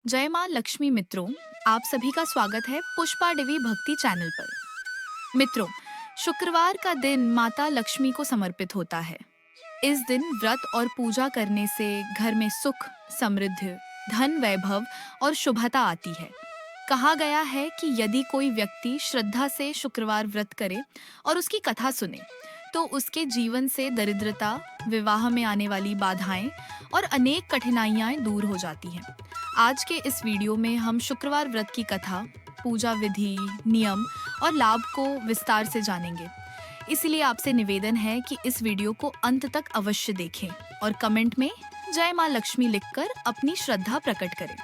जय माँ लक्ष्मी मित्रों, आप सभी का स्वागत है पुष्पा देवी भक्ति चैनल पर। मित्रों, शुक्रवार का दिन माता लक्ष्मी को समर्पित होता है। इस दिन व्रत और पूजा करने से घर में सुख, समृद्धि, धन, वैभव और शुभता आती है। कहा गया है कि यदि कोई व्यक्ति श्रद्धा से शुक्रवार व्रत करे और उसकी कथा सुने, तो उसके जीवन से दरिद्रता, विवाह में आने वाली बाधाएं और अनेक कठिनाइयां दूर हो जाती हैं। आज के इस वीडियो में हम शुक्रवार व्रत की कथा, पूजा विधि, नियम और लाभ को विस्तार से जानेंगे। इसलिए आपसे निवेदन है कि इस वीडियो को अंत तक अवश्य देखें और कमेंट में जय माँ लक्ष्मी लिखकर अपनी श्रद्धा प्रकट करें।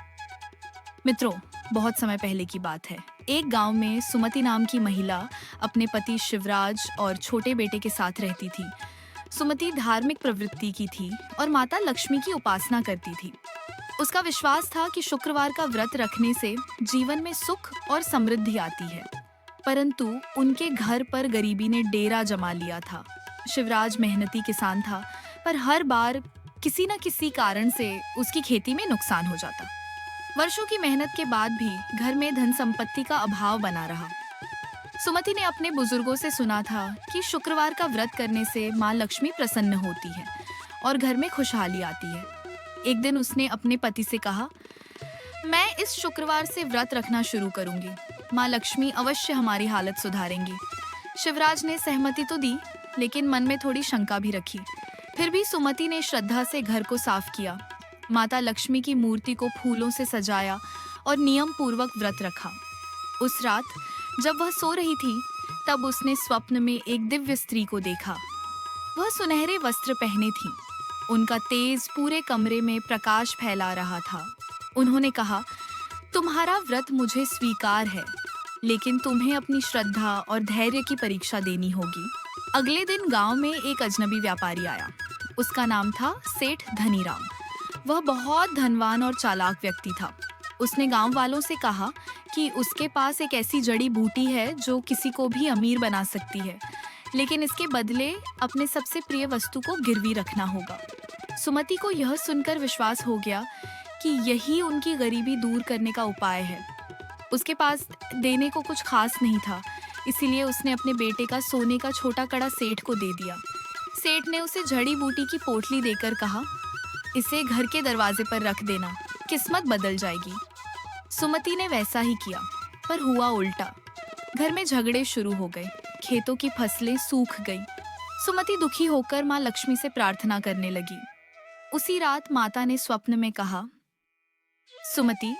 मित्रों, बहुत समय पहले की बात है। एक गांव में सुमति नाम की महिला अपने पति शिवराज और छोटे बेटे के साथ रहती थी। सुमति धार्मिक प्रवृत्ति की थी और माता लक्ष्मी की उपासना करती थी। उसका विश्वास था कि शुक्रवार का व्रत रखने से जीवन में सुख और समृद्धि आती है। परंतु उनके घर पर गरीबी ने डेरा जमा लिया था। शिवराज मेहनती किसान था, पर हर बार किसी न किसी कारण से उसकी खेती में नुकसान हो जाता। वर्षों की मेहनत के बाद भी घर में धन संपत्ति का अभाव बना रहा। सुमति ने अपने बुजुर्गों से सुना था कि शुक्रवार का व्रत करने से माँ लक्ष्मी प्रसन्न होती है और घर में खुशहाली आती है। एक दिन उसने अपने पति से कहा, मैं इस शुक्रवार से व्रत रखना शुरू करूंगी। माँ लक्ष्मी अवश्य हमारी हालत सुधारेंगी। शिवराज ने सहमति तो दी, लेकिन मन में थोड़ी शंका भी रखी। फिर भी सुमति ने श्रद्धा से घर को साफ किया, माता लक्ष्मी की मूर्ति को फूलों से सजाया और नियम पूर्वक व्रत रखा। उस रात जब वह सो रही थी, तब उसने स्वप्न में एक दिव्य स्त्री को देखा। वह सुनहरे वस्त्र पहने थी। उनका तेज पूरे कमरे में प्रकाश फैला रहा था। उन्होंने कहा, तुम्हारा व्रत मुझे स्वीकार है, लेकिन तुम्हें अपनी श्रद्धा और धैर्य की परीक्षा देनी होगी। अगले दिन गांव में एक अजनबी व्यापारी आया। उसका नाम था सेठ धनीराम। वह बहुत धनवान और चालाक व्यक्ति था। उसने गांव वालों से कहा कि उसके पास एक ऐसी जड़ी बूटी है जो किसी को भी अमीर बना सकती है, लेकिन इसके बदले अपने सबसे प्रिय वस्तु को गिरवी रखना होगा। सुमति को यह सुनकर विश्वास हो गया कि यही उनकी गरीबी दूर करने का उपाय है। उसके पास देने को कुछ खास नहीं था, इसीलिए उसने अपने बेटे का सोने का छोटा कड़ा सेठ को दे दिया। सेठ ने उसे जड़ी बूटी की पोटली देकर कहा, इसे घर के दरवाजे पर रख देना, किस्मत बदल जाएगी। सुमति ने वैसा ही किया, पर हुआ उल्टा। घर में झगड़े शुरू हो गए, खेतों की फसलें सूख गई। सुमति दुखी होकर माँ लक्ष्मी से प्रार्थना करने लगी। उसी रात माता ने स्वप्न में कहा, सुमति,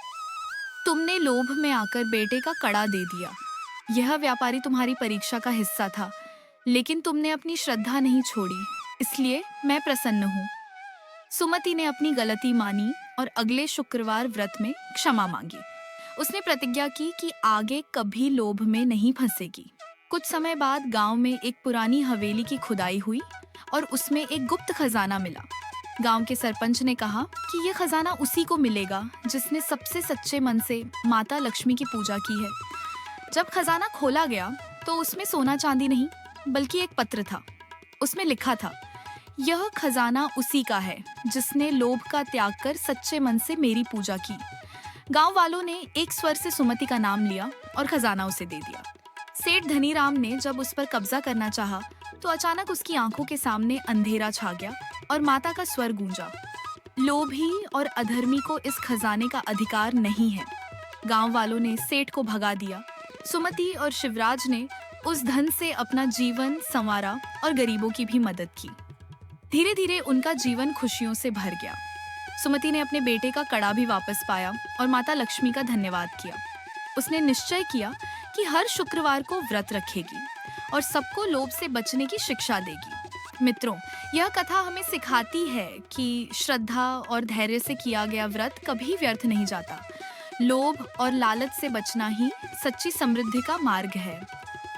तुमने लोभ में आकर बेटे का कड़ा दे दिया। यह व्यापारी तुम्हारी परीक्षा का हिस्सा था, लेकिन तुमने अपनी श्रद्धा नहीं छोड़ी, इसलिए मैं प्रसन्न हूँ। सुमति ने अपनी गलती मानी और अगले शुक्रवार व्रत में क्षमा मांगी। उसने प्रतिज्ञा की कि आगे कभी लोभ में नहीं फंसेगी। कुछ समय बाद गांव में एक पुरानी हवेली की खुदाई हुई और उसमें एक गुप्त खजाना मिला। गांव के सरपंच ने कहा कि यह खजाना उसी को मिलेगा जिसने सबसे सच्चे मन से माता लक्ष्मी की पूजा की है। जब खजाना खोला गया तो उसमें सोना चांदी नहीं, बल्कि एक पत्र था। उसमें लिखा था, यह खजाना उसी का है जिसने लोभ का त्याग कर सच्चे मन से मेरी पूजा की। गांव वालों ने एक स्वर से सुमति का नाम लिया और खजाना उसे दे दिया। सेठ धनीराम ने जब उस पर कब्जा करना चाहा, तो अचानक उसकी आंखों के सामने अंधेरा छा गया और माता का स्वर गूंजा, लोभी और अधर्मी को इस खजाने का अधिकार नहीं है। गांव वालों ने सेठ को भगा दिया। सुमति और शिवराज ने उस धन से अपना जीवन संवारा और गरीबों की भी मदद की। धीरे धीरे उनका जीवन खुशियों से भर गया। सुमति ने अपने बेटे का कड़ा भी वापस पाया और माता लक्ष्मी का धन्यवाद किया। उसने निश्चय किया कि हर शुक्रवार को व्रत रखेगी और सबको लोभ से बचने की शिक्षा देगी। मित्रों, यह कथा हमें सिखाती है कि श्रद्धा और धैर्य से किया गया व्रत कभी व्यर्थ नहीं जाता। लोभ और लालच से बचना ही सच्ची समृद्धि का मार्ग है।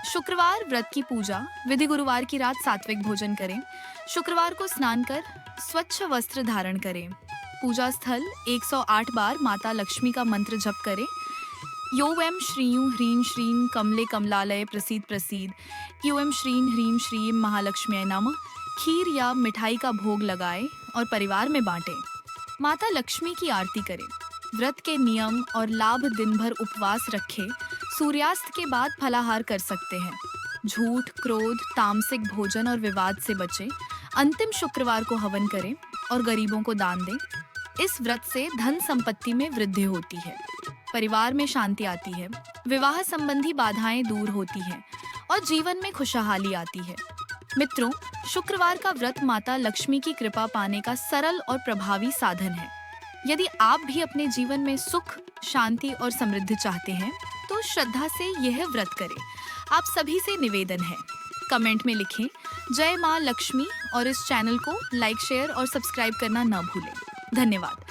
शुक्रवार व्रत की पूजा विधि। गुरुवार की रात सात्विक भोजन करें। शुक्रवार को स्नान कर स्वच्छ वस्त्र धारण करें। पूजा स्थल 108 बार माता लक्ष्मी का मंत्र जप करें। यो एम श्रीयु ह्रीं श्रीं कमले कमलालय प्रसीद प्रसीद। यो एम श्रीं ह्रीं श्रीं महालक्ष्मी नमः। खीर या मिठाई का भोग लगाएं और परिवार में बांटें। माता लक्ष्मी की आरती करें। व्रत के नियम और लाभ: दिन भर उपवास रखें, सूर्यास्त के बाद फलाहार कर सकते हैं। झूठ, क्रोध, तामसिक भोजन और विवाद से बचें। अंतिम शुक्रवार को हवन करें और गरीबों को दान दें। इस व्रत से धन संपत्ति में वृद्धि होती है, परिवार में शांति आती है, विवाह संबंधी बाधाएं दूर होती हैं और जीवन में खुशहाली आती है। मित्रों, शुक्रवार का व्रत माता लक्ष्मी की कृपा पाने का सरल और प्रभावी साधन है। यदि आप भी अपने जीवन में सुख, शांति और समृद्धि चाहते हैं, तो श्रद्धा से यह व्रत करें। आप सभी से निवेदन है, कमेंट में लिखें जय माँ लक्ष्मी और इस चैनल को लाइक, शेयर और सब्सक्राइब करना न भूलें। धन्यवाद।